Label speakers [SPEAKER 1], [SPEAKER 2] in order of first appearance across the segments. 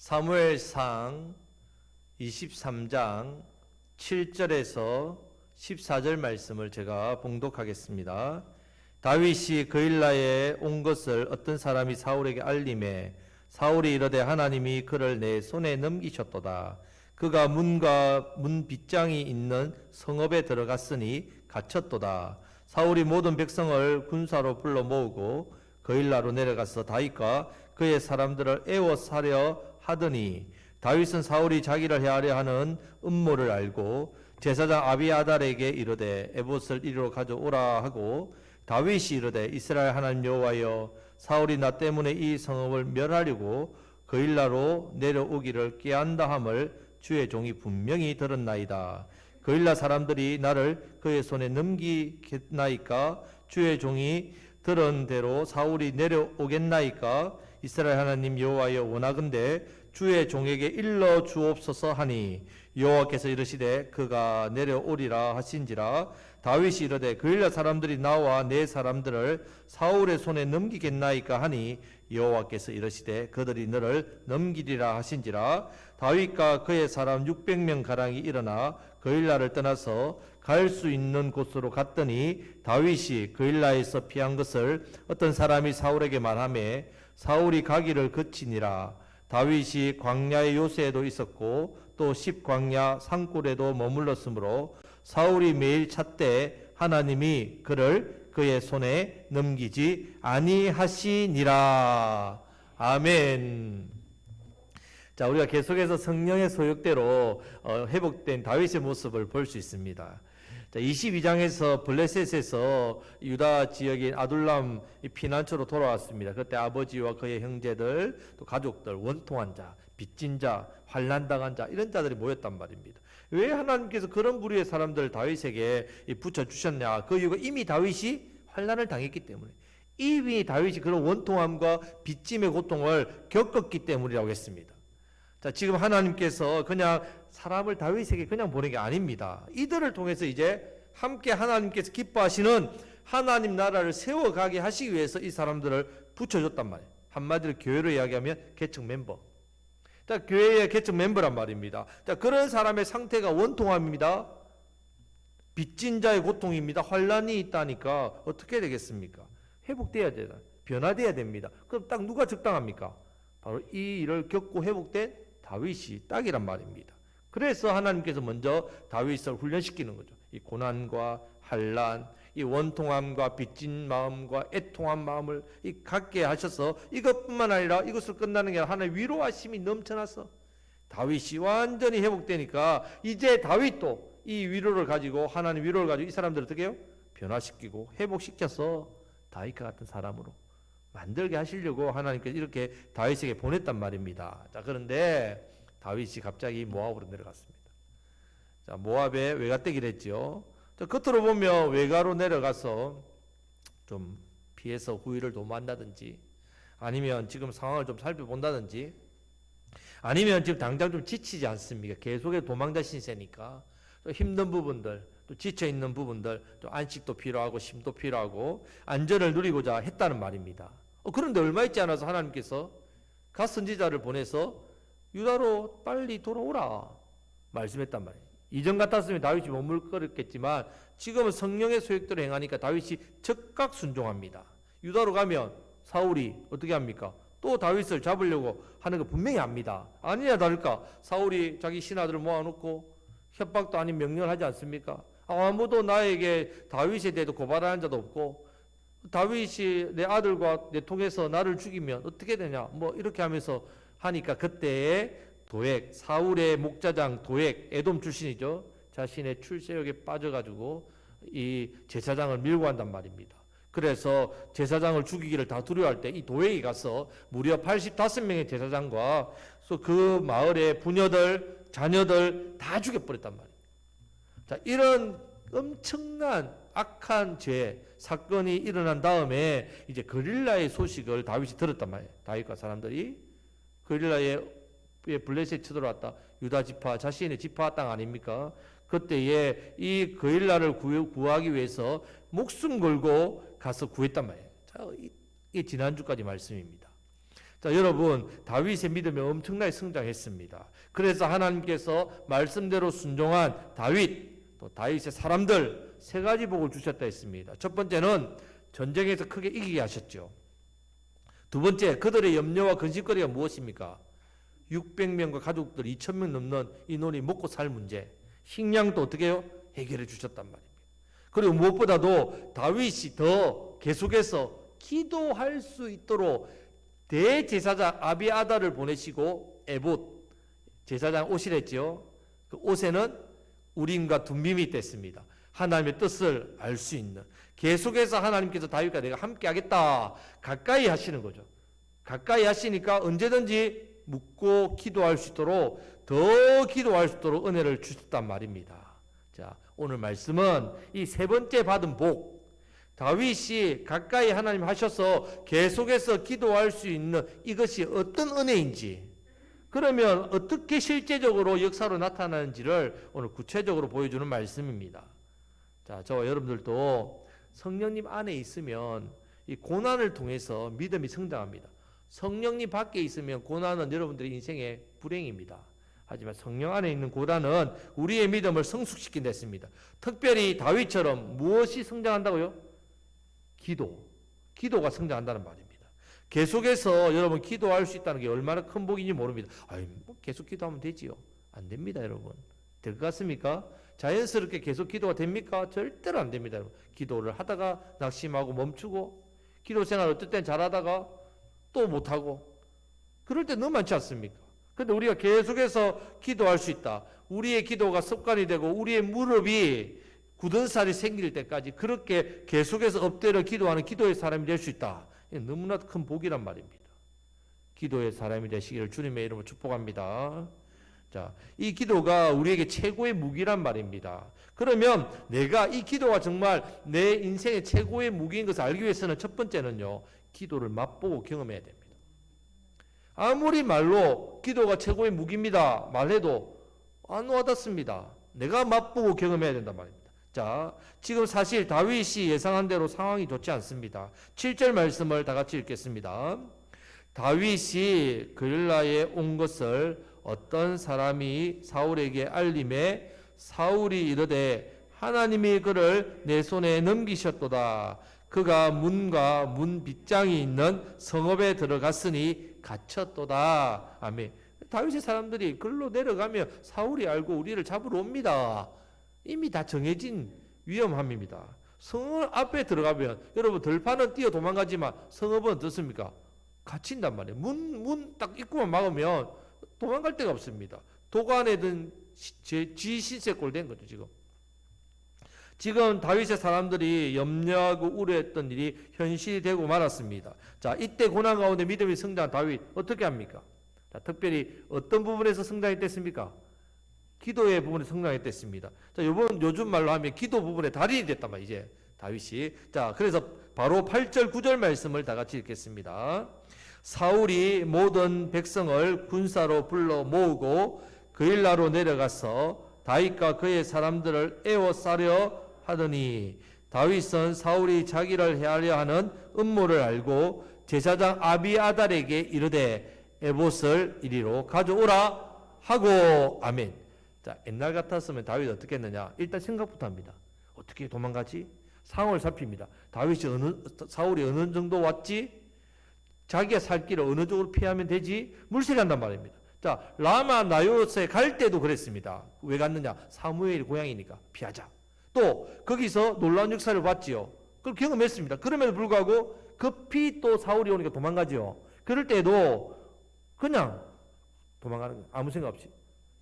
[SPEAKER 1] 사무엘상 23장 7절에서 14절 말씀을 제가 봉독하겠습니다. 다윗이 그일라에 온 것을 어떤 사람이 사울에게 알림해 사울이 이르되 하나님이 그를 내 손에 넘기셨도다. 그가 문과 문 빗장이 있는 성읍에 들어갔으니 갇혔도다. 사울이 모든 백성을 군사로 불러 모으고 그일라로 내려가서 다윗과 그의 사람들을 애워사려 하더니 다윗은 사울이 자기를 해하려 하는 음모를 알고 제사장 아비아달에게 이르되 에봇을 이리로 가져오라 하고 다윗이 이르되 이스라엘 하나님 여호와여 사울이 나 때문에 이 성읍을 멸하려고 그일라로 내려오기를 꾀한다 함을 주의 종이 분명히 들었나이다. 그일라 사람들이 나를 그의 손에 넘기겠나이까? 주의 종이 들은 대로 사울이 내려오겠나이까? 이스라엘 하나님 여호와여 원하건대 주의 종에게 일러 주옵소서 하니 여호와께서 이르시되 그가 내려오리라 하신지라. 다윗이 이르되 그일라 사람들이 나와 내 사람들을 사울의 손에 넘기겠나이까 하니 여호와께서 이르시되 그들이 너를 넘기리라 하신지라. 다윗과 그의 사람 600명 가량이 일어나 그일라를 떠나서 갈 수 있는 곳으로 갔더니 다윗이 그일라에서 피한 것을 어떤 사람이 사울에게 말하며 사울이 가기를 그치니라. 다윗이 광야의 요새에도 있었고 또 십광야 산골에도 머물렀으므로 사울이 매일 찾되 하나님이 그를 그의 손에 넘기지 아니하시니라. 아멘. 자, 우리가 계속해서 성령의 소욕대로 회복된 다윗의 모습을 볼 수 있습니다. 자, 22장에서 블레셋에서 유다 지역인 아둘람 피난처로 돌아왔습니다. 그때 아버지와 그의 형제들, 또 가족들, 원통한 자, 빚진 자, 환난당한 자, 이런 자들이 모였단 말입니다. 왜 하나님께서 그런 부류의 사람들을 다윗에게 붙여주셨냐? 그 이유가 이미 다윗이 환난을 당했기 때문에, 이미 다윗이 그런 원통함과 빚짐의 고통을 겪었기 때문이라고 했습니다. 자, 지금 하나님께서 그냥 사람을 다윗에게 그냥 보낸 게 아닙니다. 이들을 통해서 이제 함께 하나님께서 기뻐하시는 하나님 나라를 세워가게 하시기 위해서 이 사람들을 붙여줬단 말이에요. 한마디로 교회로 이야기하면 개척 멤버. 자, 교회의 개척 멤버란 말입니다. 자, 그런 사람의 상태가 원통함입니다. 빚진 자의 고통입니다. 환난이 있다니까 어떻게 되겠습니까? 회복돼야 되다. 변화돼야 됩니다. 그럼 딱 누가 적당합니까? 바로 이 일을 겪고 회복된 다윗이 딱이란 말입니다. 그래서 하나님께서 먼저 다윗을 훈련시키는 거죠. 이 고난과 환난, 이 원통함과 빚진 마음과 애통한 마음을 갖게 하셔서 이것뿐만 아니라 이것을 끝나는 게 아니라 하나님의 위로하심이 넘쳐나서 다윗이 완전히 회복되니까 이제 다윗도 이 위로를 가지고 하나님 위로를 가지고 이 사람들을 어떻게 해요? 변화시키고 회복시켜서 다윗과 같은 사람으로 만들게 하시려고 하나님께서 이렇게 다윗에게 보냈단 말입니다. 자, 그런데 다윗이 갑자기 모압으로 내려갔습니다. 자, 모압에 외가떼기를 했죠. 자, 겉으로 보면 외가로 내려가서 좀 피해서 후위를 도모한다든지 아니면 지금 상황을 좀 살펴본다든지 아니면 지금 당장 좀 지치지 않습니까? 계속해서 도망자 신세니까 또 힘든 부분들 또 지쳐있는 부분들 또 안식도 필요하고 쉼도 필요하고 안전을 누리고자 했다는 말입니다. 그런데 얼마 있지 않아서 하나님께서 갓 선지자를 보내서 유다로 빨리 돌아오라 말씀했단 말이에요. 이전 같았으면 다윗이 머물렀겠지만 지금은 성령의 소욕대로 행하니까 다윗이 즉각 순종합니다. 유다로 가면 사울이 어떻게 합니까? 또 다윗을 잡으려고 하는 거 분명히 압니다. 아니냐 다를까? 사울이 자기 신하들을 모아놓고 협박도 아닌 명령을 하지 않습니까? 아무도 나에게 다윗에 대해서 고발하는 자도 없고 다윗이 내 아들과 내 통해서 나를 죽이면 어떻게 되냐 뭐 이렇게 하면서 하니까 그때에 도액, 사울의 목자장 도액, 에돔 출신이죠. 자신의 출세욕에 빠져가지고 이 제사장을 밀고 간단 말입니다. 그래서 제사장을 죽이기를 다 두려워할 때 이 도액이 가서 무려 85명의 제사장과 그 마을의 부녀들, 자녀들 다 죽여버렸단 말이에요. 자, 이런 엄청난 악한 죄, 사건이 일어난 다음에 이제 그릴라의 소식을 다윗이 들었단 말이에요. 다윗과 사람들이 그릴라의 블레셋에 쳐들어왔다. 유다 지파, 자신의 지파 땅 아닙니까? 그때에 이 그릴라를 구하기 위해서 목숨 걸고 가서 구했단 말이에요. 자, 이게 지난주까지 말씀입니다. 자, 여러분, 다윗의 믿음이 엄청나게 성장했습니다. 그래서 하나님께서 말씀대로 순종한 다윗, 또 다윗의 사람들 세 가지 복을 주셨다 했습니다. 첫 번째는 전쟁에서 크게 이기게 하셨죠. 두 번째, 그들의 염려와 근심거리가 무엇입니까? 600명과 가족들 2,000명 넘는 인원이 먹고 살 문제, 식량도 어떻게 해요? 해결해 주셨단 말입니다. 그리고 무엇보다도 다윗이 더 계속해서 기도할 수 있도록 대제사장 아비아다를 보내시고 에봇, 제사장 옷이랬죠. 그 옷에는 우림과 둠빔이 있댔습니다. 하나님의 뜻을 알 수 있는, 계속해서 하나님께서 다윗과 내가 함께 하겠다 가까이 하시는 거죠. 가까이 하시니까 언제든지 묻고 기도할 수 있도록, 더 기도할 수 있도록 은혜를 주셨단 말입니다. 자, 오늘 말씀은 이 세 번째 받은 복, 다윗이 가까이 하나님 하셔서 계속해서 기도할 수 있는 이것이 어떤 은혜인지, 그러면 어떻게 실제적으로 역사로 나타나는지를 오늘 구체적으로 보여주는 말씀입니다. 자, 저와 여러분들도 성령님 안에 있으면 이 고난을 통해서 믿음이 성장합니다. 성령님 밖에 있으면 고난은 여러분들의 인생의 불행입니다. 하지만 성령 안에 있는 고난은 우리의 믿음을 성숙시킨 됐습니다. 특별히 다윗처럼 무엇이 성장한다고요? 기도가 성장한다는 말입니다. 계속해서 여러분 기도할 수 있다는 게 얼마나 큰 복인지 모릅니다. 뭐 계속 기도하면 되지요. 안 됩니다, 여러분. 될 것 같습니까? 자연스럽게 계속 기도가 됩니까? 절대로 안 됩니다, 여러분. 기도를 하다가 낙심하고 멈추고, 기도 생활 어떨 땐 잘하다가 또 못하고, 그럴 때 너무 많지 않습니까? 그런데 우리가 계속해서 기도할 수 있다. 우리의 기도가 습관이 되고 우리의 무릎이 굳은 살이 생길 때까지 그렇게 계속해서 엎드려 기도하는 기도의 사람이 될 수 있다. 너무나 큰 복이란 말입니다. 기도의 사람이 되시기를 주님의 이름으로 축복합니다. 자, 이 기도가 우리에게 최고의 무기란 말입니다. 그러면 내가 이 기도가 정말 내 인생의 최고의 무기인 것을 알기 위해서는 첫 번째는요, 기도를 맛보고 경험해야 됩니다. 아무리 말로 기도가 최고의 무기입니다 말해도 안 와닿습니다. 내가 맛보고 경험해야 된단 말입니다. 자, 지금 사실 다윗이 예상한 대로 상황이 좋지 않습니다. 7절 말씀을 다 같이 읽겠습니다. 다윗이 그릴라에 온 것을 어떤 사람이 사울에게 알림해 사울이 이르되 하나님이 그를 내 손에 넘기셨도다. 그가 문과 문 빗장이 있는 성읍에 들어갔으니 갇혔도다. 아멘. 다윗의 사람들이 글로 내려가면 사울이 알고 우리를 잡으러 옵니다. 이미 다 정해진 위험함입니다. 성읍 앞에 들어가면 여러분 들판은 뛰어 도망가지만 성읍은 어떻습니까? 갇힌단 말이에요. 문 딱 입구만 막으면 도망갈 데가 없습니다. 도관에든 쥐신세꼴 된 거죠, 지금. 지금 다윗의 사람들이 염려하고 우려했던 일이 현실이 되고 말았습니다. 자, 이때 고난 가운데 믿음이 성장한 다윗 어떻게 합니까? 자, 특별히 어떤 부분에서 성장했겠습니까? 기도의 부분에 성장했겠습니다. 자, 요즘 말로 하면 기도 부분에 달인이 됐단 말이에요, 이제 다윗이. 자, 그래서 바로 8절 9절 말씀을 다 같이 읽겠습니다. 사울이 모든 백성을 군사로 불러 모으고 그일라로 내려가서 다윗과 그의 사람들을 에워싸려 하더니 다윗은 사울이 자기를 해하려 하는 음모를 알고 제사장 아비아달에게 이르되 에봇을 이리로 가져오라 하고. 아멘. 자, 옛날 같았으면 다윗이 어떻게 했느냐? 일단 생각부터 합니다. 어떻게 도망가지? 상황을 살핍니다. 사울이 어느 정도 왔지? 자기가 살 길을 어느 쪽으로 피하면 되지? 물색한단 말입니다. 자, 라마 나요스에 갈 때도 그랬습니다. 왜 갔느냐? 사무엘이 고향이니까 피하자. 또 거기서 놀라운 역사를 봤지요. 그걸 경험했습니다. 그럼에도 불구하고 급히 또 사울이 오니까 도망가지요. 그럴 때도 그냥 도망가는 거예요. 아무 생각 없이.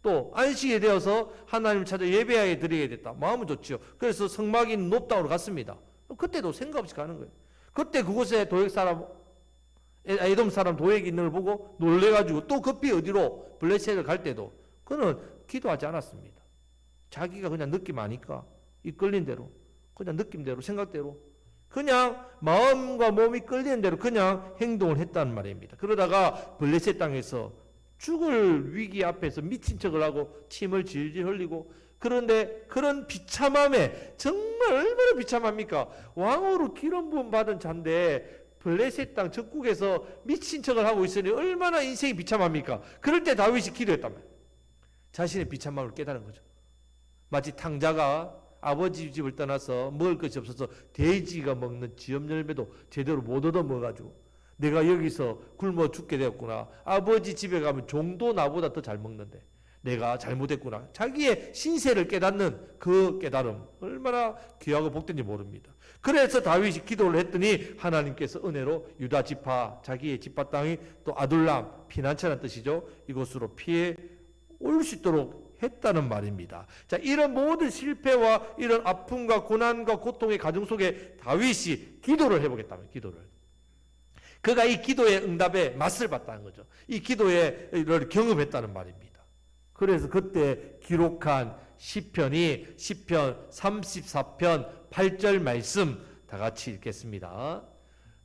[SPEAKER 1] 또 안식이 되어서 하나님을 찾아 예배하게 드리게 됐다. 마음은 좋지요. 그래서 성막이 있는 높다으로 갔습니다. 그때도 생각 없이 가는 거예요. 그때 그곳에 에돔 사람 도액이 있는 걸 보고 놀래가지고 또 급히 어디로 블레셋을 갈 때도 그는 기도하지 않았습니다. 자기가 그냥 느낌 아니까 이끌린 대로, 그냥 느낌대로, 생각대로, 그냥 마음과 몸이 끌리는 대로 그냥 행동을 했다는 말입니다. 그러다가 블레셋 땅에서 죽을 위기 앞에서 미친 척을 하고 침을 질질 흘리고, 그런데 그런 비참함에, 정말 얼마나 비참합니까? 왕으로 기름 부음 받은 자인데 블레셋 땅 적국에서 미친 척을 하고 있으니 얼마나 인생이 비참합니까? 그럴 때 다윗이 기도했단 말이에요. 자신의 비참함을 깨달은 거죠. 마치 탕자가 아버지 집을 떠나서 먹을 것이 없어서 돼지가 먹는 지엽 열매도 제대로 못 얻어 먹어가지고 내가 여기서 굶어 죽게 되었구나. 아버지 집에 가면 종도 나보다 더 잘 먹는데 내가 잘못했구나. 자기의 신세를 깨닫는 그 깨달음 얼마나 귀하고 복된지 모릅니다. 그래서 다윗이 기도를 했더니 하나님께서 은혜로 유다 지파, 자기의 지파 땅이 또 아둘람, 피난처라는 뜻이죠. 이곳으로 피해 올 수 있도록 했다는 말입니다. 자, 이런 모든 실패와 이런 아픔과 고난과 고통의 가정 속에 다윗이 기도를 해보겠다면 기도를. 그가 이 기도의 응답에 맛을 봤다는 거죠. 이 기도를 경험했다는 말입니다. 그래서 그때 기록한 시편이 시편 34편 8절 말씀 다 같이 읽겠습니다.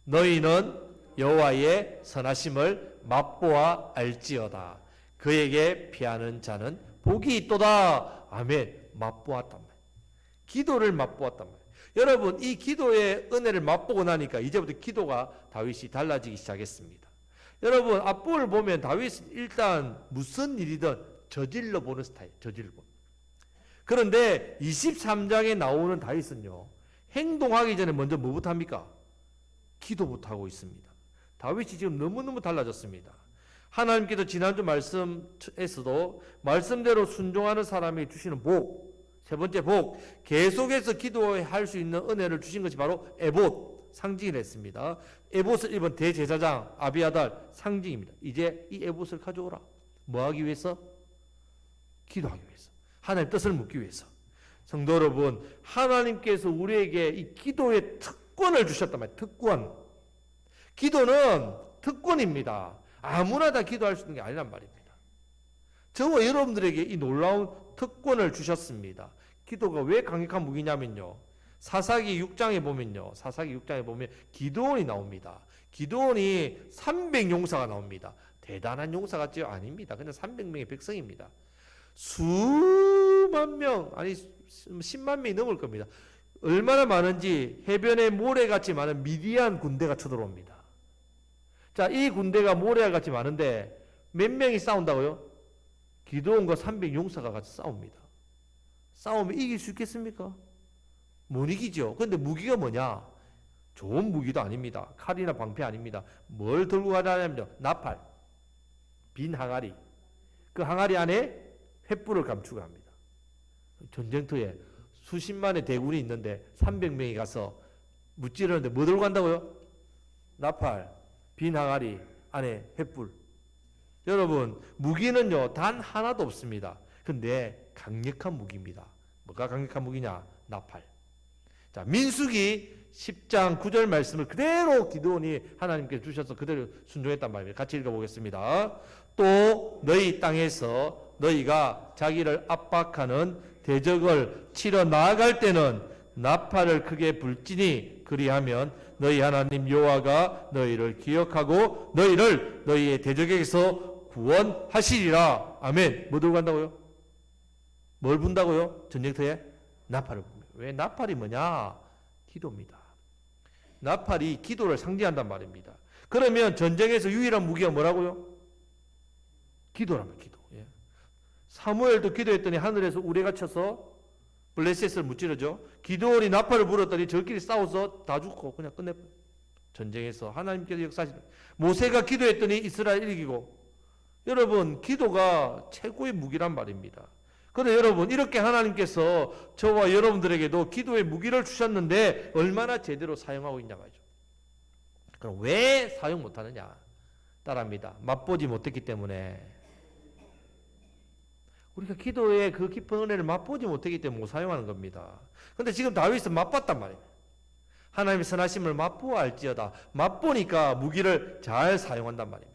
[SPEAKER 1] 너희는 여호와의 선하심을 맛보아 알지어다. 그에게 피하는 자는 복이 있도다. 아멘. 맛보았단 말이에요. 기도를 맛보았단 말이에요. 여러분, 이 기도의 은혜를 맛보고 나니까 이제부터 기도가 다윗이 달라지기 시작했습니다. 여러분, 앞부분을 보면 다윗은 일단 무슨 일이든 저질러 보는 스타일, 저질러 보는. 그런데 23장에 나오는 다윗은요, 행동하기 전에 먼저 뭐부터 합니까? 기도부터 하고 있습니다. 다윗이 지금 너무너무 달라졌습니다. 하나님께서 지난주 말씀에서도 말씀대로 순종하는 사람이 주시는 복, 세 번째 복, 계속해서 기도할 수 있는 은혜를 주신 것이 바로 에봇, 상징을 했습니다. 에봇을 입은 대제사장 아비아달 상징입니다. 이제 이 에봇을 가져오라. 뭐 하기 위해서? 기도하기 위해서. 하나님 뜻을 묻기 위해서. 성도 여러분, 하나님께서 우리에게 이 기도의 특권을 주셨단 말이에요. 특권. 기도는 특권입니다. 아무나 다 기도할 수 있는 게 아니란 말입니다. 저와 여러분들에게 이 놀라운 특권을 주셨습니다. 기도가 왜 강력한 무기냐면요. 사사기 6장에 보면 기드온이 나옵니다. 기드온이 300용사가 나옵니다. 대단한 용사 같지요? 아닙니다. 그냥 300명의 백성입니다. 수만 명, 아니 10만 명이 넘을 겁니다. 얼마나 많은지 해변에 모래같이 많은 미디안 군대가 쳐들어옵니다. 자, 이 군대가 모래알같이 많은데 몇 명이 싸운다고요? 기드온과 300용사가 같이 싸웁니다. 싸우면 이길 수 있겠습니까? 못 이기죠. 그런데 무기가 뭐냐? 좋은 무기도 아닙니다. 칼이나 방패 아닙니다. 뭘 들고 가냐면요. 나팔, 빈 항아리. 그 항아리 안에 횃불을 감추고 합니다. 전쟁터에 수십만의 대군이 있는데 300명이 가서 무찌르는데 뭐 들고 간다고요? 나팔, 빈 항아리, 안에 횃불. 여러분, 무기는요 단 하나도 없습니다. 근데 강력한 무기입니다. 뭐가 강력한 무기냐? 나팔. 자, 민수기 10장 9절 말씀을 그대로 기드온이 하나님께 주셔서 그대로 순종했단 말입니다. 같이 읽어보겠습니다. 또 너희 땅에서 너희가 자기를 압박하는 대적을 치러 나아갈 때는 나팔을 크게 불지니 그리하면 너희 하나님 여호와가 너희를 기억하고 너희를 너희의 대적에게서 구원하시리라. 아멘. 뭐 들고 간다고요? 뭘 분다고요? 전쟁터에? 나팔을 붑니다. 왜? 나팔이 뭐냐? 기도입니다. 나팔이 기도를 상징한단 말입니다. 그러면 전쟁에서 유일한 무기가 뭐라고요? 기도라면 기도. 예. 사무엘도 기도했더니 하늘에서 우레가 쳐서 블레셋을 무찌르죠. 기드온이 나팔을 불었더니 저끼리 싸워서 다 죽고 그냥 끝내버려요. 전쟁에서 하나님께서 역사하시는. 모세가 기도했더니 이스라엘 이기고. 여러분, 기도가 최고의 무기란 말입니다. 그런데 여러분, 이렇게 하나님께서 저와 여러분들에게도 기도의 무기를 주셨는데 얼마나 제대로 사용하고 있냐 말이죠. 그럼 왜 사용 못하느냐? 따라합니다. 맛보지 못했기 때문에. 우리가 기도의 그 깊은 은혜를 맛보지 못했기 때문에 못 사용하는 겁니다. 그런데 지금 다윗은 맛봤단 말이에요. 하나님의 선하심을 맛보아 알지어다. 맛보니까 무기를 잘 사용한단 말입니다.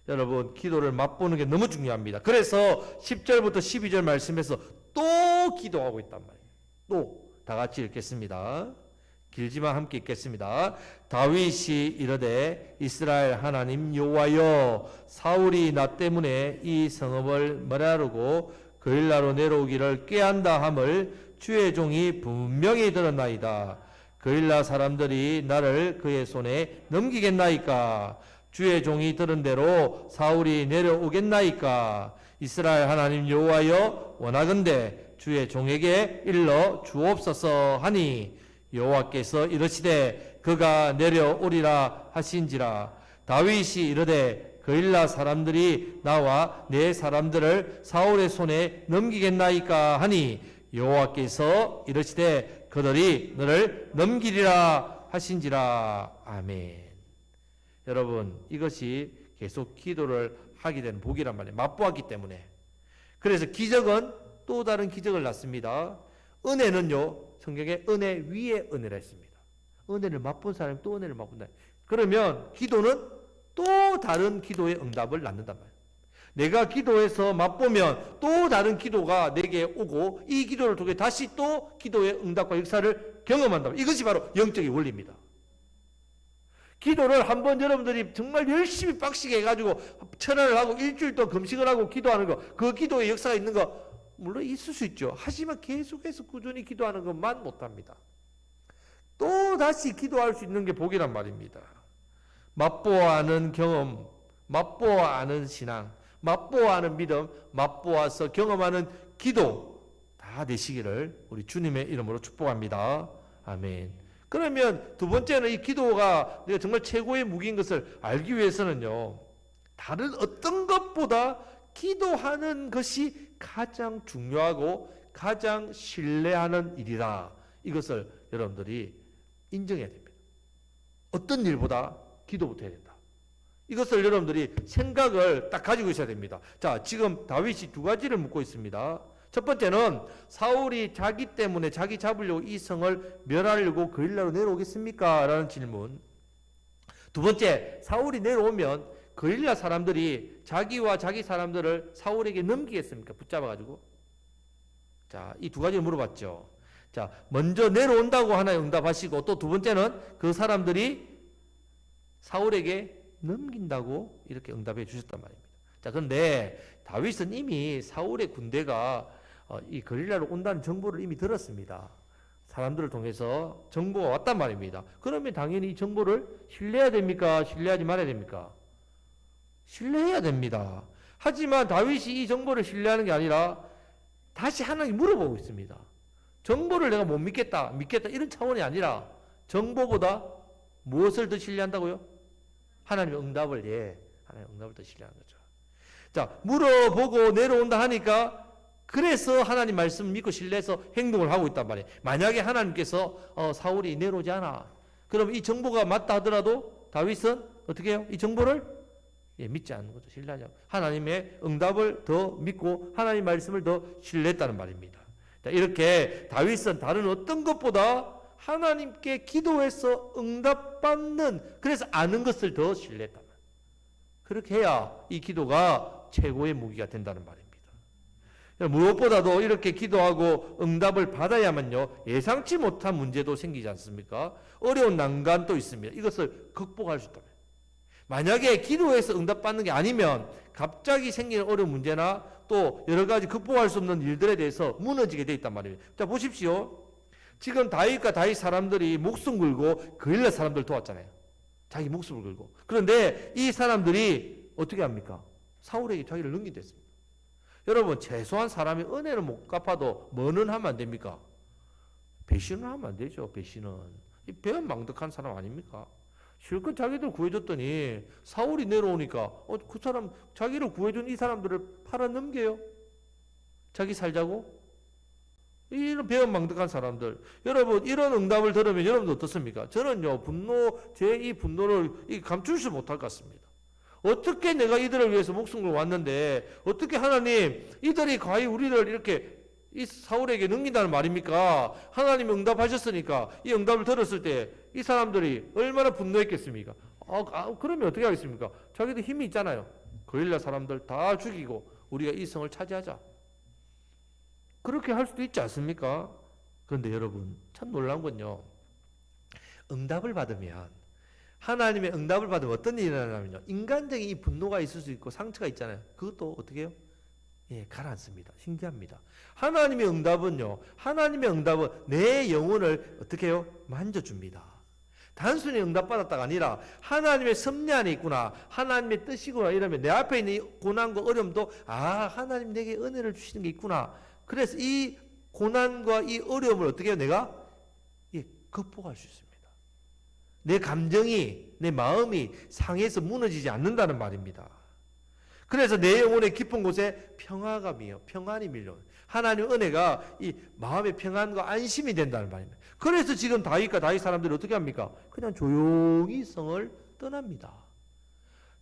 [SPEAKER 1] 여러분, 기도를 맛보는 게 너무 중요합니다. 그래서 10절부터 12절 말씀에서 또 기도하고 있단 말이에요. 또 다 같이 읽겠습니다. 길지만 함께 읽겠습니다. 다윗이 이르되 이스라엘 하나님 여호와여, 사울이 나 때문에 이 성읍을 멸하르고 그일라로 내려오기를 꾀한다 함을 주의 종이 분명히 들었나이다. 거일라 사람들이 나를 그의 손에 넘기겠나이까? 주의 종이 들은 대로 사울이 내려오겠나이까? 이스라엘 하나님 여호와여 원하건대 주의 종에게 일러 주옵소서 하니 여호와께서 이르시되 그가 내려오리라 하신지라. 다윗이 이르되 거일라 사람들이 나와 내 사람들을 사울의 손에 넘기겠나이까 하니 여호와께서 이르시되 그들이 너를 넘기리라 하신지라. 아멘. 여러분, 이것이 계속 기도를 하게 되는 복이란 말이에요. 맛보았기 때문에. 그래서 기적은 또 다른 기적을 낳습니다. 은혜는요, 성경에 은혜 위에 은혜라 했습니다. 은혜를 맛본 사람이 또 은혜를 맛본다. 그러면 기도는 또 다른 기도의 응답을 낳는단 말이에요. 내가 기도해서 맛보면 또 다른 기도가 내게 오고 이 기도를 통해 다시 또 기도의 응답과 역사를 경험한다. 이것이 바로 영적인 원리입니다. 기도를 한번 여러분들이 정말 열심히 빡시게 해가지고 철회를 하고 일주일 동안 금식을 하고 기도하는 거, 그 기도의 역사가 있는 거 물론 있을 수 있죠. 하지만 계속해서 꾸준히 기도하는 것만 못합니다. 또 다시 기도할 수 있는 게 복이란 말입니다. 맛보아하는 경험, 맛보아하는 신앙, 맛보아하는 믿음, 맛보아서 경험하는 기도 다 되시기를 우리 주님의 이름으로 축복합니다. 아멘. 그러면 두 번째는 이 기도가 내가 정말 최고의 무기인 것을 알기 위해서는요, 다른 어떤 것보다 기도하는 것이 가장 중요하고 가장 신뢰하는 일이다. 이것을 여러분들이 인정해야 됩니다. 어떤 일보다 기도부터 해야 된다. 이것을 여러분들이 생각을 딱 가지고 있어야 됩니다. 자, 지금 다윗이 두 가지를 묻고 있습니다. 첫 번째는 사울이 자기 때문에 자기 잡으려고 이 성을 멸하려고 거일라로 내려오겠습니까? 라는 질문. 두 번째, 사울이 내려오면 거일라 사람들이 자기와 자기 사람들을 사울에게 넘기겠습니까? 붙잡아가지고. 자, 이 두 가지를 물어봤죠. 자, 먼저 내려온다고 하나 응답하시고, 또 두 번째는 그 사람들이 사울에게 넘긴다고 이렇게 응답해 주셨단 말입니다. 자, 그런데 다윗은 이미 사울의 군대가 이 거릴라로 온다는 정보를 이미 들었습니다. 사람들을 통해서 정보가 왔단 말입니다. 그러면 당연히 이 정보를 신뢰해야 됩니까? 신뢰하지 말아야 됩니까? 신뢰해야 됩니다. 하지만 다윗이 이 정보를 신뢰하는 게 아니라 다시 하나님께 물어보고 있습니다. 정보를 내가 못 믿겠다, 믿겠다 이런 차원이 아니라 정보보다 무엇을 더 신뢰한다고요? 하나님의 응답을, 하나님의 응답을 더 신뢰하는 거죠. 자, 물어보고 내려온다 하니까 그래서 하나님 말씀 믿고 신뢰해서 행동을 하고 있단 말이에요. 만약에 하나님께서 사울이 내려오지 않아, 그럼 이 정보가 맞다 하더라도 다윗은 어떻게 해요? 이 정보를 믿지 않는 거죠. 신뢰하지 않고 하나님의 응답을 더 믿고 하나님 말씀을 더 신뢰했다는 말입니다. 자, 이렇게 다윗은 다른 어떤 것보다 하나님께 기도해서 응답받는, 그래서 아는 것을 더 신뢰했단 말이에요. 그렇게 해야 이 기도가 최고의 무기가 된다는 말입니다. 무엇보다도 이렇게 기도하고 응답을 받아야만요, 예상치 못한 문제도 생기지 않습니까? 어려운 난관도 있습니다. 이것을 극복할 수 있다면, 만약에 기도해서 응답받는 게 아니면 갑자기 생기는 어려운 문제나 또 여러 가지 극복할 수 없는 일들에 대해서 무너지게 돼 있단 말입니다. 자, 보십시오. 지금 다윗과 다윗 사람들이 목숨 걸고 거일라 사람들 도왔잖아요. 자기 목숨을 걸고. 그런데 이 사람들이 어떻게 합니까? 사울에게 자기를 넘긴댔습니다. 여러분, 최소한 사람이 은혜를 못 갚아도 뭐는 하면 안 됩니까? 배신을 하면 안 되죠. 배신은. 이 배은망덕한 사람 아닙니까? 실컷 자기들 구해줬더니 사울이 내려오니까 그 사람, 자기를 구해준 이 사람들을 팔아넘겨요? 자기 살자고? 이런 배은망덕한 사람들. 여러분, 이런 응답을 들으면 여러분도 어떻습니까? 저는요, 제 이 분노를 감출 수 못할 것 같습니다. 어떻게 내가 이들을 위해서 목숨 걸고 왔는데 어떻게 하나님 이들이 과연 우리를 이렇게 이 사울에게 넘긴다는 말입니까? 하나님이 응답하셨으니까 이 응답을 들었을 때 이 사람들이 얼마나 분노했겠습니까? 그러면 어떻게 하겠습니까? 자기들 힘이 있잖아요. 거일라 사람들 다 죽이고 우리가 이 성을 차지하자. 그렇게 할 수도 있지 않습니까? 그런데 여러분, 참 놀라운 건요, 응답을 받으면, 하나님의 응답을 받으면 어떤 일이 일어나냐면요, 인간적인 이 분노가 있을 수 있고 상처가 있잖아요. 그것도 어떻게 해요? 예, 가라앉습니다. 신기합니다. 하나님의 응답은요, 하나님의 응답은 내 영혼을 어떻게 해요? 만져줍니다. 단순히 응답받았다가 아니라 하나님의 섭리 안에 있구나, 하나님의 뜻이구나 이러면 내 앞에 있는 이 고난과 어려움도 하나님 내게 은혜를 주시는 게 있구나. 그래서 이 고난과 이 어려움을 어떻게 해요? 내가 극복할 수 있습니다. 내 감정이, 내 마음이 상해서 무너지지 않는다는 말입니다. 그래서 내 영혼의 깊은 곳에 평화감이요, 평안이 밀려오는 하나님의 은혜가 이 마음의 평안과 안심이 된다는 말입니다. 그래서 지금 다윗과 다윗 사람들이 어떻게 합니까? 그냥 조용히 성을 떠납니다.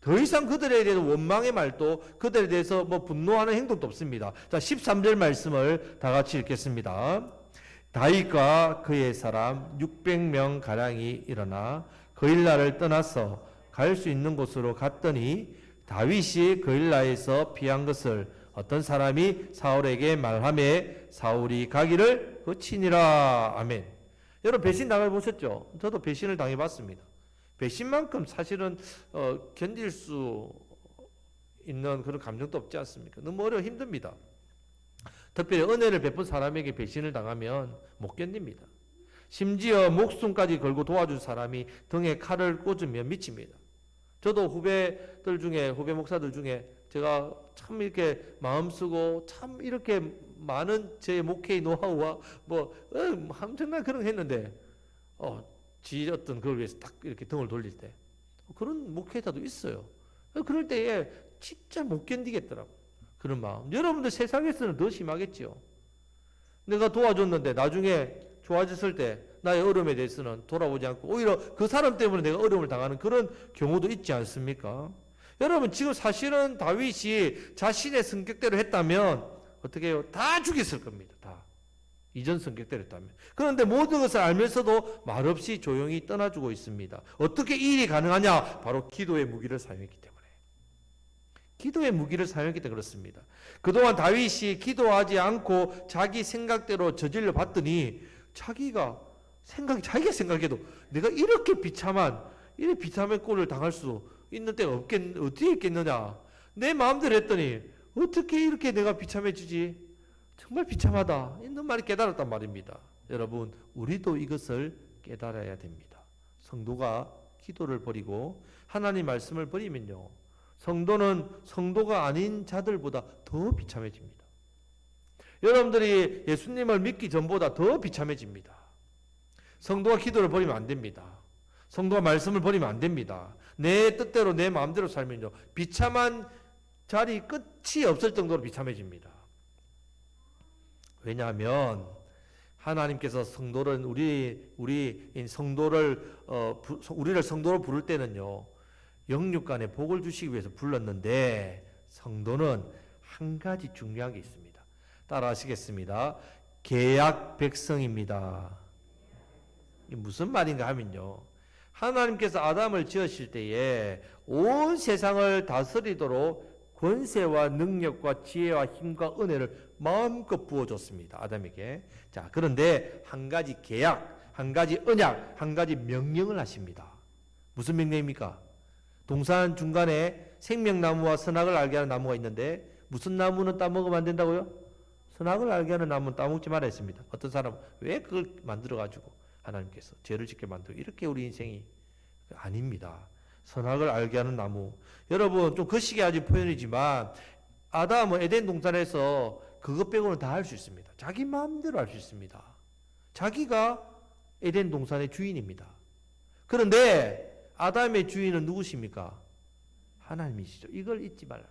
[SPEAKER 1] 더 이상 그들에 대해서 원망의 말도, 그들에 대해서 분노하는 행동도 없습니다. 자, 13절 말씀을 다 같이 읽겠습니다. 다윗과 그의 사람 600명 가량이 일어나 그일라를 떠나서 갈 수 있는 곳으로 갔더니 다윗이 그일라에서 피한 것을 어떤 사람이 사울에게 말하매 사울이 가기를 그치니라. 아멘. 여러분 배신 당해 보셨죠? 저도 배신을 당해 봤습니다. 배신만큼 사실은 견딜 수 있는 그런 감정도 없지 않습니까? 너무 어려워 힘듭니다. 특별히 은혜를 베푼 사람에게 배신을 당하면 못 견딥니다. 심지어 목숨까지 걸고 도와준 사람이 등에 칼을 꽂으면 미칩니다. 저도 후배 목사들 중에 제가 참 이렇게 마음 쓰고 참 이렇게 많은 제 목회의 노하우와 엄청난 그런 거 했는데 지 어떤 그걸 위해서 딱 이렇게 등을 돌릴 때 그런 목회자도 있어요. 그럴 때에 진짜 못 견디겠더라고. 그런 마음. 여러분들 세상에서는 더 심하겠지요. 내가 도와줬는데 나중에 좋아졌을 때 나의 어려움에 대해서는 돌아보지 않고 오히려 그 사람 때문에 내가 어려움을 당하는 그런 경우도 있지 않습니까? 여러분 지금 사실은 다윗이 자신의 성격대로 했다면 어떻게 해요? 다 죽였을 겁니다. 다. 이전 성격대로 했다면. 그런데 모든 것을 알면서도 말없이 조용히 떠나주고 있습니다. 어떻게 이 일이 가능하냐? 바로 기도의 무기를 사용했기 때문에. 기도의 무기를 사용했기 때문에 그렇습니다. 그동안 다윗이 기도하지 않고 자기 생각대로 저질러 봤더니 자기가 생각해도 내가 이렇게 비참한 꼴을 당할 수 있는 때가 어디에 있겠느냐. 내 마음대로 했더니 어떻게 이렇게 내가 비참해지지? 정말 비참하다. 있는 말이 깨달았단 말입니다. 여러분, 우리도 이것을 깨달아야 됩니다. 성도가 기도를 버리고 하나님 말씀을 버리면요. 성도는 성도가 아닌 자들보다 더 비참해집니다. 여러분들이 예수님을 믿기 전보다 더 비참해집니다. 성도가 기도를 버리면 안 됩니다. 성도가 말씀을 버리면 안 됩니다. 내 뜻대로 내 마음대로 살면요. 비참한 자리 끝이 없을 정도로 비참해집니다. 왜냐하면 하나님께서 성도를 우리를 성도로 부를 때는요. 영육간에 복을 주시기 위해서 불렀는데 성도는 한 가지 중요한 게 있습니다. 따라 하시겠습니다. 계약 백성입니다. 이게 무슨 말인가 하면요. 하나님께서 아담을 지으실 때에 온 세상을 다스리도록 권세와 능력과 지혜와 힘과 은혜를 마음껏 부어줬습니다. 아담에게. 자, 그런데 한 가지 계약, 한 가지 언약, 한 가지 명령을 하십니다. 무슨 명령입니까? 동산 중간에 생명나무와 선악을 알게 하는 나무가 있는데 무슨 나무는 따먹으면 안 된다고요? 선악을 알게 하는 나무는 따먹지 말아야 했습니다. 어떤 사람은 왜 그걸 만들어가지고 하나님께서 죄를 짓게 만들고 이렇게 우리 인생이 아닙니다. 선악을 알게 하는 나무. 여러분 좀 거시기하지 표현이지만 아담은 에덴 동산에서 그것 빼고는 다 할 수 있습니다. 자기 마음대로 할 수 있습니다. 자기가 에덴 동산의 주인입니다. 그런데 아담의 주인은 누구십니까? 하나님이시죠. 이걸 잊지 말라.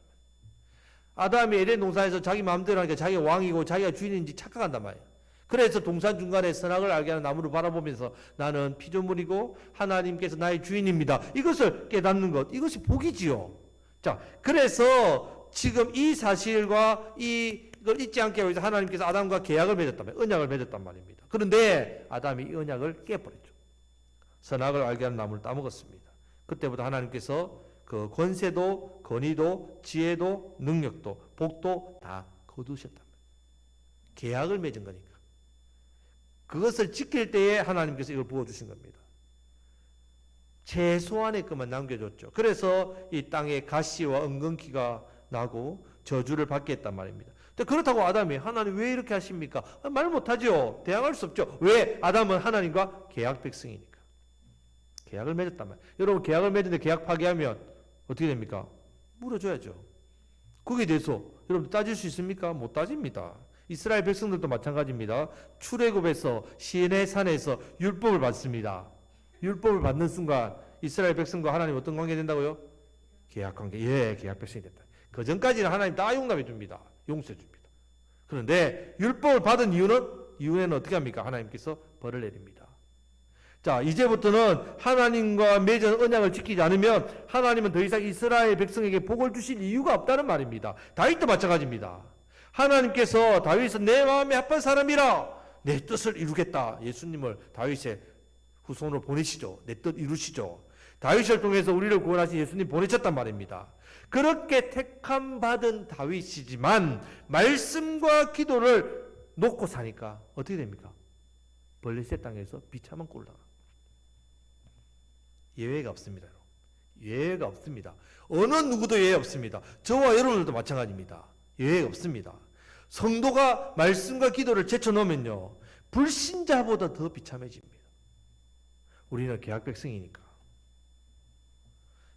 [SPEAKER 1] 아담이 에덴 동산에서 자기 마음대로 하니까 자기가 왕이고 자기가 주인인지 착각한단 말이에요. 그래서 동산 중간에 선악을 알게 하는 나무를 바라보면서 나는 피조물이고 하나님께서 나의 주인입니다. 이것을 깨닫는 것, 이것이 복이지요. 자, 그래서 지금 이 사실과 이걸 잊지 않게 하기 위해서 하나님께서 아담과 계약을 맺었단 말이에요. 언약을 맺었단 말입니다. 그런데 아담이 이 언약을 깨버렸죠. 선악을 알게 하는 나무를 따먹었습니다. 그때부터 하나님께서 그 권세도, 권위도, 지혜도, 능력도, 복도 다 거두셨단 말이에요. 계약을 맺은 거니까. 그것을 지킬 때에 하나님께서 이걸 부어주신 겁니다. 최소한의 것만 남겨줬죠. 그래서 이 땅에 가시와 은근키가 나고 저주를 받게 했단 말입니다. 그렇다고 아담이 하나님 왜 이렇게 하십니까? 말 못하죠. 대항할 수 없죠. 왜? 아담은 하나님과 계약 백성이니까. 계약을 맺었단 말이에요. 여러분 계약을 맺는데 계약 파기하면 어떻게 됩니까? 물어줘야죠. 거기에 대해서 여러분 따질 수 있습니까? 못 따집니다. 이스라엘 백성들도 마찬가지입니다. 출애굽에서 시내 산에서 율법을 받습니다. 율법을 받는 순간 이스라엘 백성과 하나님 어떤 관계 된다고요? 계약 관계. 예, 계약 백성이 됐다. 그 전까지는 하나님 다 용납해 줍니다. 용서해 줍니다. 그런데 율법을 받은 이후에는 어떻게 합니까? 하나님께서 벌을 내립니다. 자, 이제부터는 하나님과 맺은 언약을 지키지 않으면 하나님은 더 이상 이스라엘 백성에게 복을 주실 이유가 없다는 말입니다. 다윗도 마찬가지입니다. 하나님께서 다윗은 내 마음에 합한 사람이라 내 뜻을 이루겠다. 예수님을 다윗의 후손으로 보내시죠. 내 뜻 이루시죠. 다윗을 통해서 우리를 구원하신 예수님 보내셨단 말입니다. 그렇게 택함 받은 다윗이지만 말씀과 기도를 놓고 사니까 어떻게 됩니까? 블레셋 땅에서 비참한 꼴을 당합니다. 예외가 없습니다. 예외가 없습니다. 어느 누구도 예외 없습니다. 저와 여러분들도 마찬가지입니다. 예외가 없습니다. 성도가 말씀과 기도를 제쳐놓으면요 불신자보다 더 비참해집니다. 우리는 계약 백성이니까.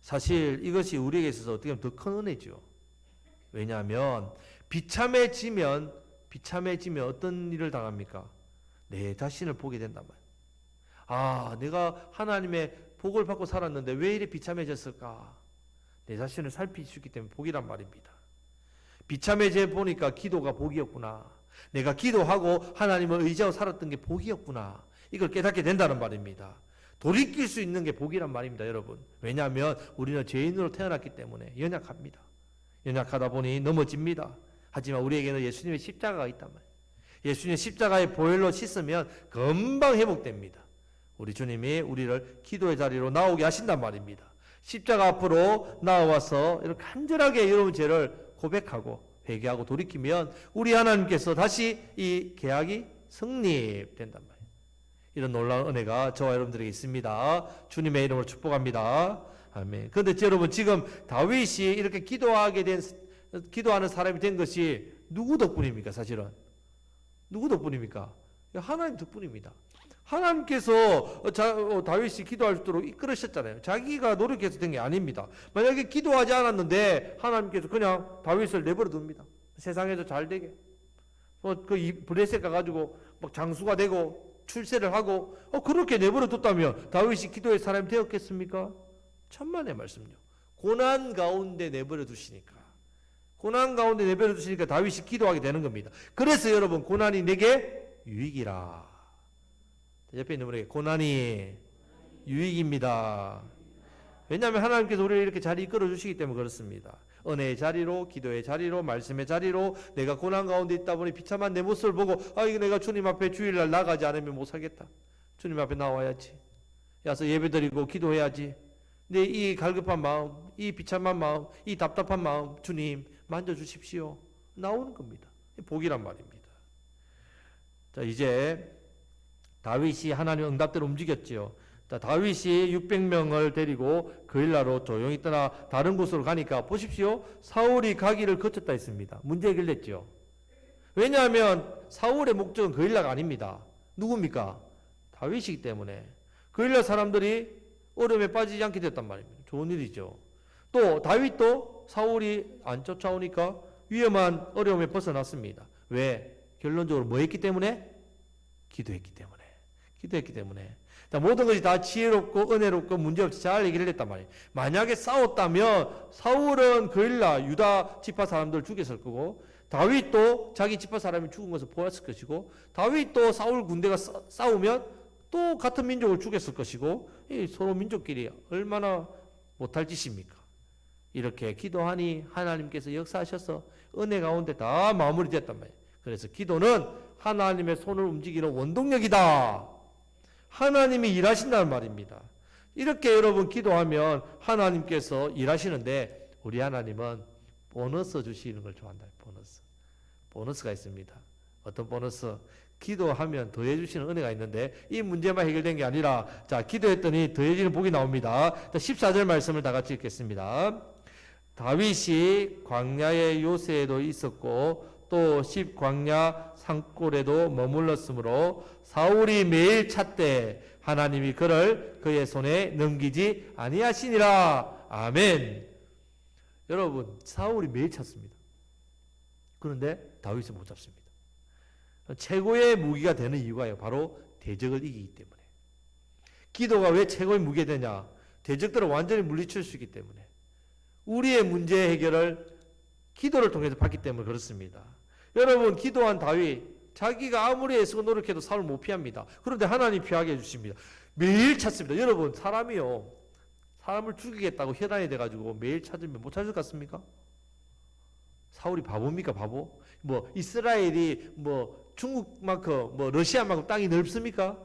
[SPEAKER 1] 사실 이것이 우리에게 있어서 어떻게 보면 더 큰 은혜죠. 왜냐하면 비참해지면 어떤 일을 당합니까? 내 자신을 보게 된단 말이에요. 아, 내가 하나님의 복을 받고 살았는데 왜 이리 비참해졌을까? 내 자신을 살필 수 있기 때문에 복이란 말입니다. 비참해져 보니까 기도가 복이었구나. 내가 기도하고 하나님을 의지하고 살았던 게 복이었구나. 이걸 깨닫게 된다는 말입니다. 돌이킬 수 있는 게 복이란 말입니다, 여러분. 왜냐하면 우리는 죄인으로 태어났기 때문에 연약합니다. 연약하다 보니 넘어집니다. 하지만 우리에게는 예수님의 십자가가 있단 말이에요. 예수님의 십자가의 보혈로 씻으면 금방 회복됩니다. 우리 주님이 우리를 기도의 자리로 나오게 하신단 말입니다. 십자가 앞으로 나와서 이렇게 간절하게 여러분 죄를 고백하고 회개하고 돌이키면 우리 하나님께서 다시 이 계약이 성립된단 말이에요. 이런 놀라운 은혜가 저와 여러분들에게 있습니다. 주님의 이름으로 축복합니다. 아멘. 그런데 여러분 지금 다윗이 이렇게 기도하는 사람이 된 것이 누구 덕분입니까? 사실은 누구 덕분입니까? 하나님 덕분입니다. 하나님께서 다윗이 기도할 수 있도록 이끌으셨잖아요. 자기가 노력해서 된 게 아닙니다. 만약에 기도하지 않았는데 하나님께서 그냥 다윗을 내버려 둡니다. 세상에서 잘 되게. 그 블레셋 가가지고 막 장수가 되고 출세를 하고 그렇게 내버려 뒀다면 다윗이 기도의 사람이 되었겠습니까? 천만의 말씀요. 고난 가운데 내버려 두시니까. 고난 가운데 내버려 두시니까 다윗이 기도하게 되는 겁니다. 그래서 여러분 고난이 내게 유익이라. 옆에 있는 분에게 고난이 유익입니다. 왜냐하면 하나님께서 우리를 이렇게 잘 이끌어 주시기 때문에 그렇습니다. 은혜의 자리로, 기도의 자리로, 말씀의 자리로 내가 고난 가운데 있다 보니 비참한 내 모습을 보고 이거 내가 주님 앞에 주일날 나가지 않으면 못 살겠다. 주님 앞에 나와야지. 와서 예배드리고 기도해야지. 내 이 갈급한 마음, 이 비참한 마음, 이 답답한 마음 주님 만져주십시오. 나오는 겁니다. 복이란 말입니다. 자, 이제 다윗이 하나님 응답대로 움직였지요. 다윗이 600명을 데리고 그일라로 조용히 떠나 다른 곳으로 가니까 보십시오. 사울이 가기를 거쳤다 했습니다. 문제 해결됐죠. 왜냐하면 사울의 목적은 그일라가 아닙니다. 누굽니까? 다윗이기 때문에 그일라 사람들이 어려움에 빠지지 않게 됐단 말입니다. 좋은 일이죠. 또 다윗도 사울이 안 쫓아오니까 위험한 어려움에 벗어났습니다. 왜? 결론적으로 뭐 했기 때문에? 기도했기 때문에. 기도했기 때문에. 모든 것이 다 지혜롭고 은혜롭고 문제없이 잘 해결을 했단 말이에요. 만약에 싸웠다면 사울은 그일라 유다 지파 사람들 죽였을 거고 다윗도 자기 지파 사람이 죽은 것을 보았을 것이고 다윗도 사울 군대가 싸우면 또 같은 민족을 죽였을 것이고 서로 민족끼리 얼마나 못할 짓입니까? 이렇게 기도하니 하나님께서 역사하셔서 은혜 가운데 다 마무리됐단 말이에요. 그래서 기도는 하나님의 손을 움직이는 원동력이다. 하나님이 일하신다는 말입니다. 이렇게 여러분 기도하면 하나님께서 일하시는데 우리 하나님은 보너스 주시는 걸 좋아한다. 보너스가 있습니다. 어떤 보너스? 기도하면 더해 주시는 은혜가 있는데 이 문제만 해결된 게 아니라 기도했더니 더해지는 복이 나옵니다. 14절 말씀을 다 같이 읽겠습니다. 다윗이 광야의 요새에도 있었고 또 십광야 산골에도 머물렀으므로 사울이 매일 찾되 하나님이 그를 그의 손에 넘기지 아니하시니라. 아멘. 여러분, 사울이 매일 찾습니다. 그런데 다윗은 못 잡습니다. 최고의 무기가 되는 이유가요, 바로 대적을 이기기 때문에. 기도가 왜 최고의 무기가 되냐? 대적들을 완전히 물리칠 수 있기 때문에. 우리의 문제 해결을 기도를 통해서 받기 때문에 그렇습니다. 여러분, 기도한 다윗, 자기가 아무리 애쓰고 노력해도 사울을 못 피합니다. 그런데 하나님 피하게 해주십니다. 매일 찾습니다. 여러분, 사람이요, 사람을 죽이겠다고 혈안이 돼가지고 매일 찾으면 못 찾을 것 같습니까? 사울이 바보입니까? 바보? 뭐 이스라엘이 뭐 중국만큼 뭐 러시아만큼 땅이 넓습니까?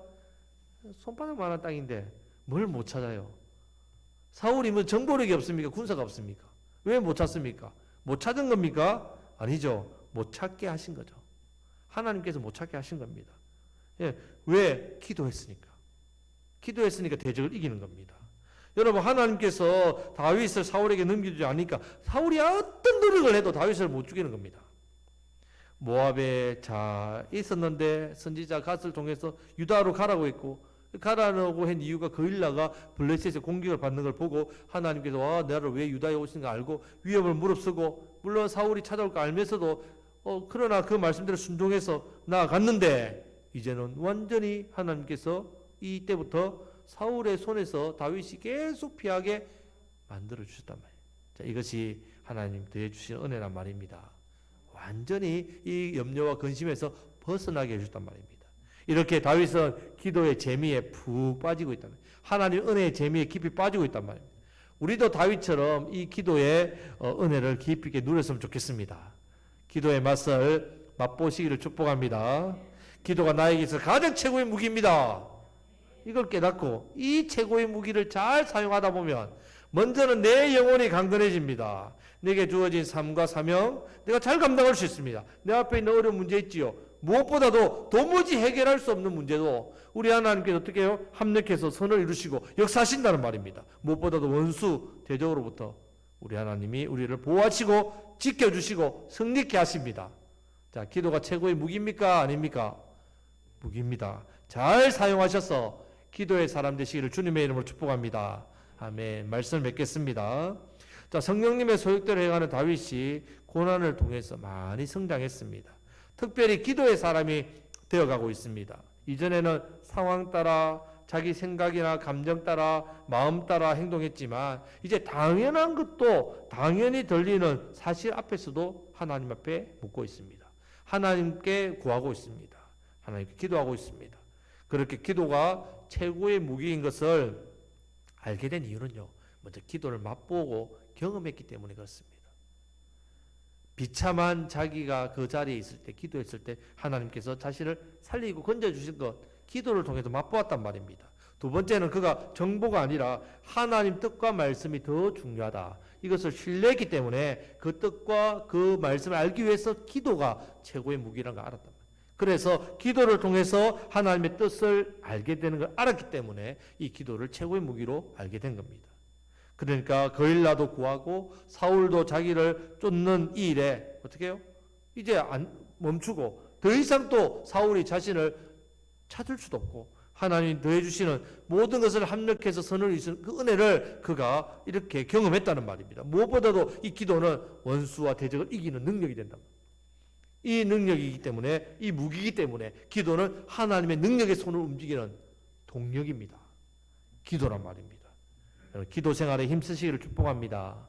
[SPEAKER 1] 손바닥만한 땅인데 뭘 못 찾아요? 사울이 뭐 정보력이 없습니까? 군사가 없습니까? 왜 못 찾습니까? 못 찾은 겁니까? 아니죠. 못 찾게 하신 거죠. 하나님께서 못 찾게 하신 겁니다. 예, 왜? 기도했으니까. 기도했으니까 대적을 이기는 겁니다. 여러분, 하나님께서 다윗을 사울에게 넘기지 않으니까 사울이 어떤 노력을 해도 다윗을 못 죽이는 겁니다. 모압에 자 있었는데 선지자 갓을 통해서 유다로 가라고 했고, 가라고 한 이유가 거일라가 블레셋의 공격을 받는 걸 보고 하나님께서 와, 나를 왜 유다에 오시는가 알고 위협을 무릅쓰고, 물론 사울이 찾아올 거 알면서도 그러나 그 말씀대로 순종해서 나아갔는데, 이제는 완전히 하나님께서 이때부터 사울의 손에서 다윗이 계속 피하게 만들어 주셨단 말이에요. 자, 이것이 하나님 더해 주신 은혜란 말입니다. 완전히 이 염려와 근심에서 벗어나게 해주셨단 말입니다. 이렇게 다윗은 기도의 재미에 푹 빠지고 있단 말이에요. 하나님 은혜의 재미에 깊이 빠지고 있단 말입니다. 우리도 다윗처럼 이 기도의 은혜를 깊이 있게 누렸으면 좋겠습니다. 기도의 맛을 맛보시기를 축복합니다. 기도가 나에게 있어 가장 최고의 무기입니다. 이걸 깨닫고 이 최고의 무기를 잘 사용하다 보면 먼저는 내 영혼이 강건해집니다. 내게 주어진 삶과 사명, 내가 잘 감당할 수 있습니다. 내 앞에 있는 어려운 문제 있지요. 무엇보다도 도무지 해결할 수 없는 문제도 우리 하나님께서 어떻게 해요? 합력해서 선을 이루시고 역사하신다는 말입니다. 무엇보다도 원수 대적으로부터 우리 하나님이 우리를 보호하시고 지켜주시고 승리케 하십니다. 자, 기도가 최고의 무기입니까? 아닙니까? 무기입니다. 잘 사용하셔서 기도의 사람 되시기를 주님의 이름으로 축복합니다. 아멘. 말씀을 맺겠습니다. 자, 성령님의 소욕대로 행하는 다윗이 고난을 통해서 많이 성장했습니다. 특별히 기도의 사람이 되어가고 있습니다. 이전에는 상황 따라 자기 생각이나 감정 따라 마음 따라 행동했지만 이제 당연한 것도 당연히 들리는 사실 앞에서도 하나님 앞에 묻고 있습니다. 하나님께 구하고 있습니다. 하나님께 기도하고 있습니다. 그렇게 기도가 최고의 무기인 것을 알게 된 이유는요, 먼저 기도를 맛보고 경험했기 때문에 그렇습니다. 비참한 자기가 그 자리에 있을 때, 기도했을 때 하나님께서 자신을 살리고 건져주신 것, 기도를 통해서 맛보았단 말입니다. 두 번째는 그가 정보가 아니라 하나님 뜻과 말씀이 더 중요하다. 이것을 신뢰했기 때문에 그 뜻과 그 말씀을 알기 위해서 기도가 최고의 무기라는 걸 알았단 말이에요. 그래서 기도를 통해서 하나님의 뜻을 알게 되는 걸 알았기 때문에 이 기도를 최고의 무기로 알게 된 겁니다. 그러니까 거일라도 구하고 사울도 자기를 쫓는 이 일에 어떻게 해요? 이제 멈추고 더 이상 또 사울이 자신을 찾을 수도 없고 하나님이 더해 주시는 모든 것을 합력해서 선을 이루는 그 은혜를 그가 이렇게 경험했다는 말입니다. 무엇보다도 이 기도는 원수와 대적을 이기는 능력이 된다. 이 능력이기 때문에, 이 무기이기 때문에 기도는 하나님의 능력의 손을 움직이는 동력입니다. 기도란 말입니다. 기도 생활에 힘쓰시기를 축복합니다.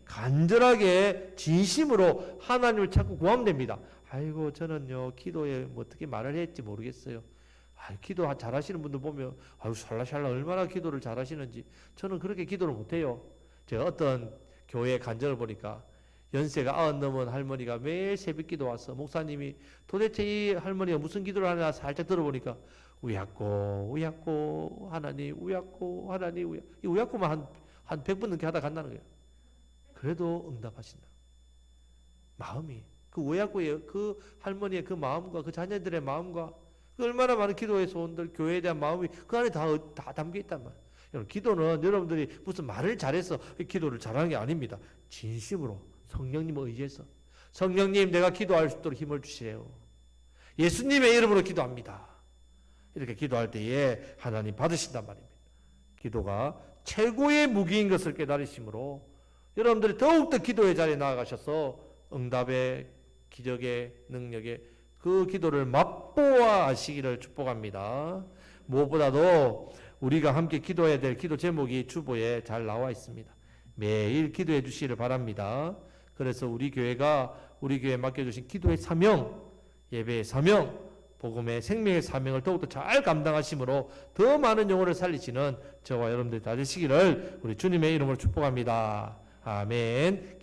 [SPEAKER 1] 간절하게 진심으로 하나님을 찾고 구하면 됩니다. 아이고, 저는요 기도에 뭐 어떻게 말을 해야 할지 모르겠어요. 기도 잘하시는 분들 보면 아유, 샬라샬라 얼마나 기도를 잘하시는지. 저는 그렇게 기도를 못해요. 제가 어떤 교회 간증을 보니까 연세가 90 넘은 할머니가 매일 새벽기도 와서 목사님이 도대체 이 할머니가 무슨 기도를 하나 살짝 들어보니까 우약고 우약고 하나님 우약고 하나님 우약, 이 우약고만 한 100번 넘게 하다 간다는 거예요. 그래도 응답하신다. 마음이 그 우약고의 그 할머니의 그 마음과 그 자녀들의 마음과 그 얼마나 많은 기도의 소원들, 교회에 대한 마음이 그 안에 다 담겨 있단 말이에요. 여러분, 기도는 여러분들이 무슨 말을 잘해서 기도를 잘하는 게 아닙니다. 진심으로 성령님을 의지해서 성령님 내가 기도할 수 있도록 힘을 주세요. 예수님의 이름으로 기도합니다. 이렇게 기도할 때에 하나님 받으신단 말입니다. 기도가 최고의 무기인 것을 깨달으심으로 여러분들이 더욱더 기도의 자리에 나아가셔서 응답의 기적의 능력의 그 기도를 맛보아하시기를 축복합니다. 무엇보다도 우리가 함께 기도해야 될 기도 제목이 주보에 잘 나와 있습니다. 매일 기도해 주시기를 바랍니다. 그래서 우리 교회에 맡겨주신 기도의 사명, 예배의 사명, 복음의 생명의 사명을 더욱더 잘 감당하심으로 더 많은 영혼을 살리시는 저와 여러분들이 다 되시기를 우리 주님의 이름으로 축복합니다. 아멘.